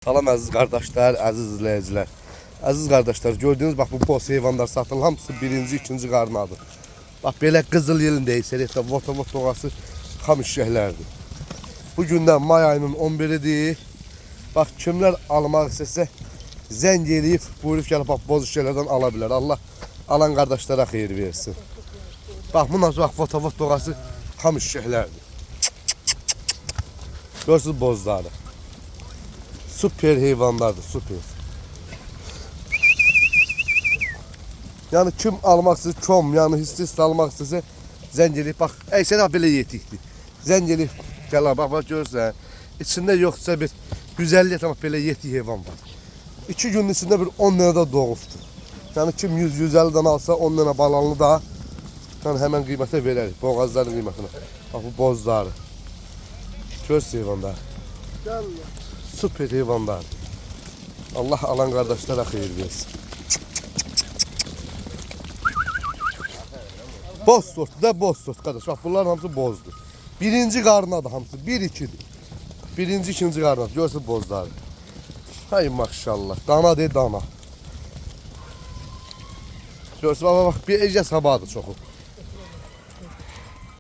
Salam əziz qardaşlar, əziz izləyicilər. Əziz qardaşlar, gördüğünüz bax bu boz heyvanlar satılır. Hamısı birinci, ikinci qarnadır. Bax belə qızıl yelindəyiz. Selekdə votavot doğası xam işəklərdir. Bugündən may ayının 11-idir. Bax kimlər almaq istəsə zəng eləyib, buyurub gəlib bax boz işəklərdən ala bilər. Allah alan qardaşlara xeyir versin. Bax bundan bax votavot doğası xam işəklərdir. Görsünüz bozları. Süper heyvanlardır, süper. Yani kim almak istəyir, kom, yani hissi almak istəyirsə zəng eləyib, bax, sən belə yetikdir. Zəng eləyib, gəl bax, görürsən, içində yoxsa bir 150 tamam belə yetik heyvan var. 2 günün içində bir 10 dənə də doğubdur. Yani kim 100-150'dan alsa 10 dənə balanlı da yani hemen qiymətə verərik, boğazların qiymətinə. Bax, bu bozları. Görürsən heyvanlar. Süper heyvanlar. Allah alan kardeşlere hayır versin. Boz sort da boz sort kardeş. Bak bunlar hamısı bozdur. Birinci qarnadır hamısı. 1-2'dir. Birinci, ikinci qarnadır. Görürsün bozları. Hay maşallah. Dana de dana. Görürsün bak bir ecə sabadır çoxu.